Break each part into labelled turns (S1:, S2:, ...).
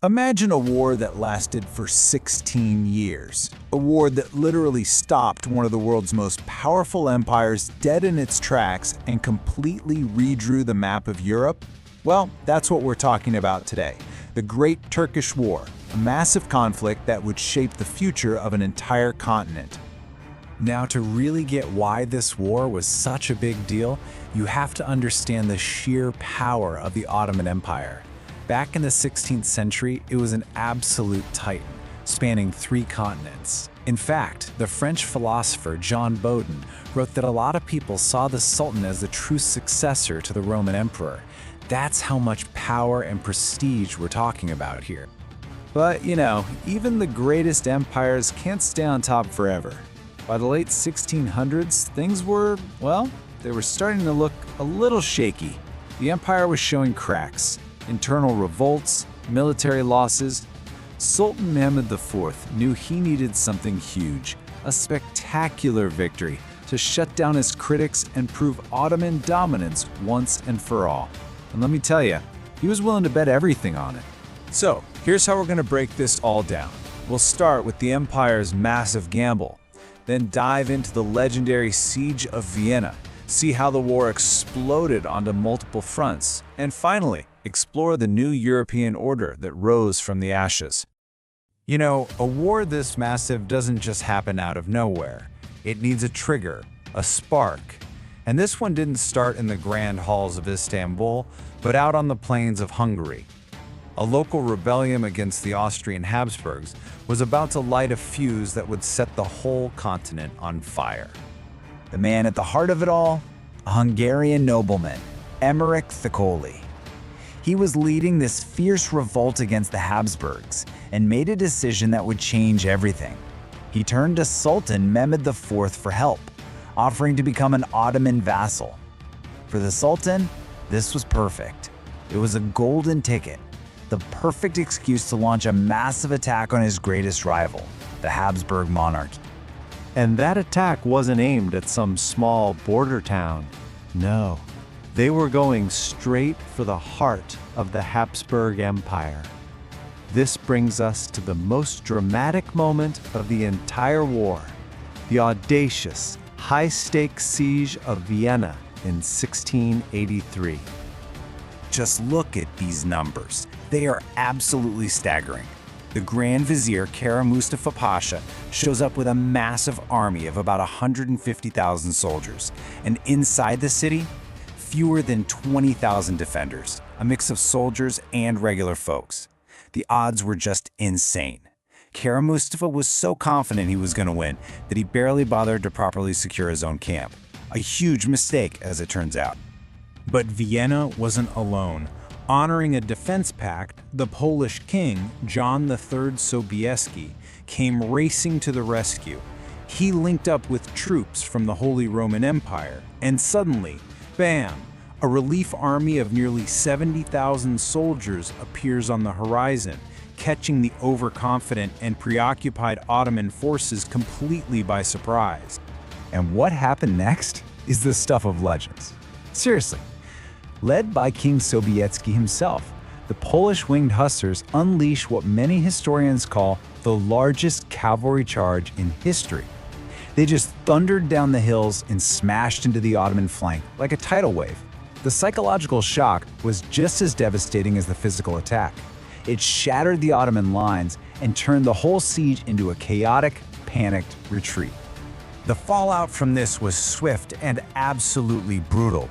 S1: Imagine a war that lasted for 16 years. A war that literally stopped one of the world's most powerful empires dead in its tracks and completely redrew the map of Europe. Well, that's what we're talking about today. The Great Turkish War, a massive conflict that would shape the future of an entire continent. Now, to really get why this war was such a big deal, you have to understand the sheer power of the Ottoman Empire. Back in the 16th century, it was an absolute titan, spanning 3 continents. In fact, the French philosopher John Bodin wrote that a lot of people saw the Sultan as the true successor to the Roman Emperor. That's how much power and prestige we're talking about here. But, even the greatest empires can't stay on top forever. By the late 1600s, things were, they were starting to look a little shaky. The empire was showing cracks. Internal revolts, military losses. Sultan Mehmed IV knew he needed something huge, a spectacular victory to shut down his critics and prove Ottoman dominance once and for all. And let me tell you, he was willing to bet everything on it. So, here's how we're going to break this all down. We'll start with the empire's massive gamble, then dive into the legendary Siege of Vienna, see how the war exploded onto multiple fronts, and finally, explore the new European order that rose from the ashes. A war this massive doesn't just happen out of nowhere. It needs a trigger, a spark. And this one didn't start in the grand halls of Istanbul, but out on the plains of Hungary. A local rebellion against the Austrian Habsburgs was about to light a fuse that would set the whole continent on fire.
S2: The man at the heart of it all, a Hungarian nobleman, Emmerich Thököly. He was leading this fierce revolt against the Habsburgs and made a decision that would change everything. He turned to Sultan Mehmed IV for help, offering to become an Ottoman vassal. For the Sultan, this was perfect. It was a golden ticket, the perfect excuse to launch a massive attack on his greatest rival, the Habsburg Monarchy.
S3: And that attack wasn't aimed at some small border town. No, they were going straight for the heart of the Habsburg Empire. This brings us to the most dramatic moment of the entire war, the audacious, high-stakes Siege of Vienna in 1683.
S2: Just look at these numbers. They are absolutely staggering. The Grand Vizier Kara Mustafa Pasha shows up with a massive army of about 150,000 soldiers, and inside the city, fewer than 20,000 defenders, a mix of soldiers and regular folks. The odds were just insane. Kara Mustafa was so confident he was going to win that he barely bothered to properly secure his own camp. A huge mistake, as it turns out.
S1: But Vienna wasn't alone. Honoring a defense pact, the Polish king, John III Sobieski, came racing to the rescue. He linked up with troops from the Holy Roman Empire, and suddenly, bam! A relief army of nearly 70,000 soldiers appears on the horizon, catching the overconfident and preoccupied Ottoman forces completely by surprise.
S2: And what happened next is the stuff of legends. Seriously. Led by King Sobieski himself, the Polish winged hussars unleash what many historians call the largest cavalry charge in history. They just thundered down the hills and smashed into the Ottoman flank like a tidal wave. The psychological shock was just as devastating as the physical attack. It shattered the Ottoman lines and turned the whole siege into a chaotic, panicked retreat. The fallout from this was swift and absolutely brutal.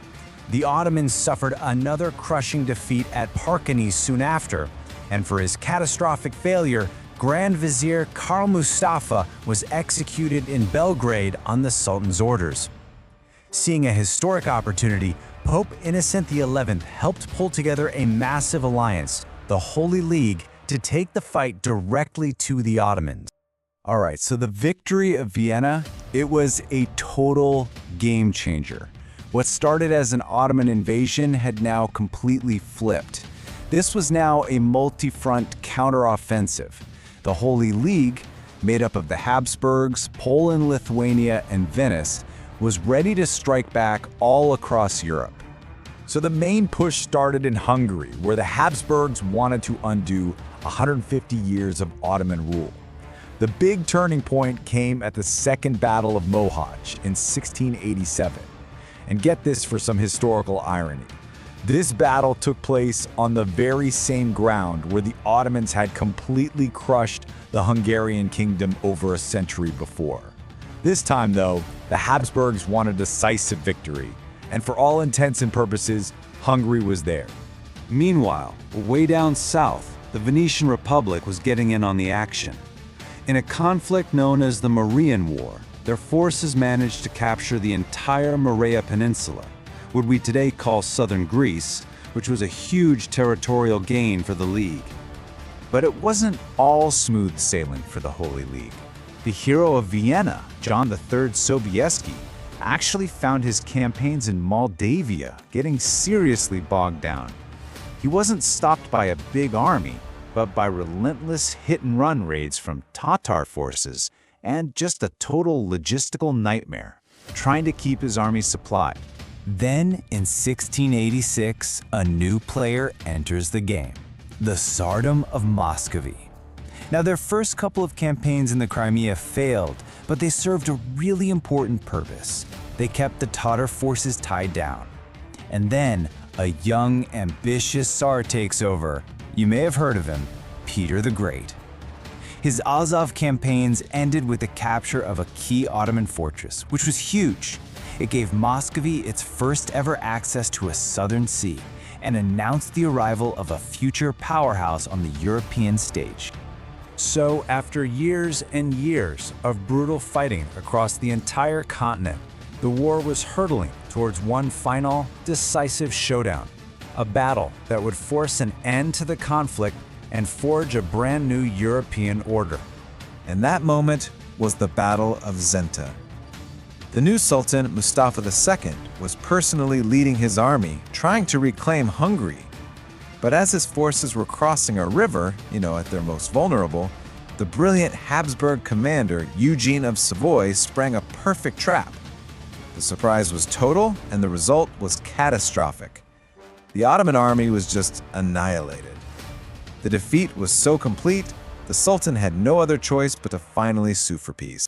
S2: The Ottomans suffered another crushing defeat at Parkani soon after, and for his catastrophic failure, Grand Vizier Karl Mustafa was executed in Belgrade on the Sultan's orders. Seeing a historic opportunity, Pope Innocent XI helped pull together a massive alliance, the Holy League, to take the fight directly to the Ottomans. All right, so the victory of Vienna, it was a total game changer. What started as an Ottoman invasion had now completely flipped. This was now a multi-front counteroffensive. The Holy League, made up of the Habsburgs, Poland, Lithuania, and Venice, was ready to strike back all across Europe. So the main push started in Hungary, where the Habsburgs wanted to undo 150 years of Ottoman rule. The big turning point came at the Second Battle of Mohács in 1687. And get this for some historical irony. This battle took place on the very same ground where the Ottomans had completely crushed the Hungarian kingdom over a century before. This time, though, the Habsburgs won a decisive victory, and for all intents and purposes, Hungary was there.
S4: Meanwhile, way down south, the Venetian Republic was getting in on the action. In a conflict known as the Marian War, their forces managed to capture the entire Morea Peninsula, what we today call southern Greece, which was a huge territorial gain for the League.
S2: But it wasn't all smooth sailing for the Holy League. The hero of Vienna, John III Sobieski, actually found his campaigns in Moldavia getting seriously bogged down. He wasn't stopped by a big army, but by relentless hit-and-run raids from Tatar forces and just a total logistical nightmare, trying to keep his army supplied.
S1: Then, in 1686, a new player enters the game, the Tsardom of Muscovy. Now, their first couple of campaigns in the Crimea failed, but they served a really important purpose. They kept the Tatar forces tied down. And then, a young, ambitious Tsar takes over. You may have heard of him, Peter the Great. His Azov campaigns ended with the capture of a key Ottoman fortress, which was huge. It gave Muscovy its first ever access to a southern sea and announced the arrival of a future powerhouse on the European stage.
S2: So, after years and years of brutal fighting across the entire continent, the war was hurtling towards one final, decisive showdown, a battle that would force an end to the conflict and forge a brand new European order.
S3: And that moment was the Battle of Zenta. The new Sultan, Mustafa II, was personally leading his army, trying to reclaim Hungary. But as his forces were crossing a river, at their most vulnerable, the brilliant Habsburg commander, Eugene of Savoy, sprang a perfect trap. The surprise was total, and the result was catastrophic. The Ottoman army was just annihilated. The defeat was so complete, the Sultan had no other choice but to finally sue for peace.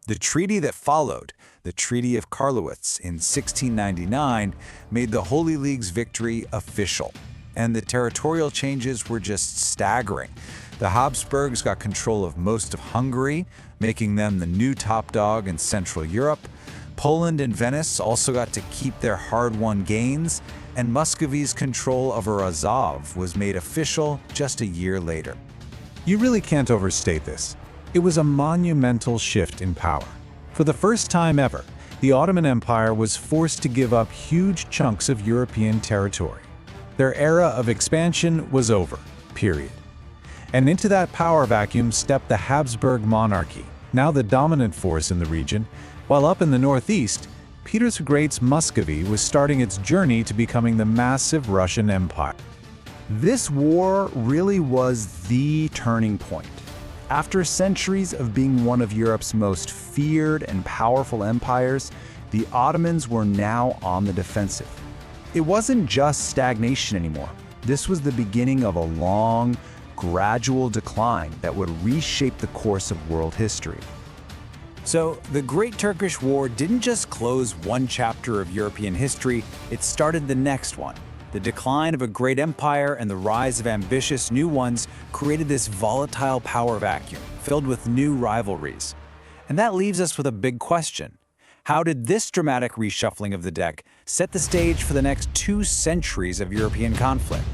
S2: The treaty that followed, the Treaty of Karlowitz in 1699, made the Holy League's victory official. And the territorial changes were just staggering. The Habsburgs got control of most of Hungary, making them the new top dog in Central Europe. Poland and Venice also got to keep their hard-won gains, and Muscovy's control over Azov was made official just a year later.
S1: You really can't overstate this. It was a monumental shift in power. For the first time ever, the Ottoman Empire was forced to give up huge chunks of European territory. Their era of expansion was over, period. And into that power vacuum stepped the Habsburg Monarchy, now the dominant force in the region, while up in the northeast, Peter the Great's Muscovy was starting its journey to becoming the massive Russian Empire. This war really was the turning point. After centuries of being one of Europe's most feared and powerful empires, the Ottomans were now on the defensive. It wasn't just stagnation anymore. This was the beginning of a long, gradual decline that would reshape the course of world history. So, the Great Turkish War didn't just close one chapter of European history, it started the next one. The decline of a great empire and the rise of ambitious new ones created this volatile power vacuum, filled with new rivalries. And that leaves us with a big question. How did this dramatic reshuffling of the deck set the stage for the next 2 centuries of European conflict?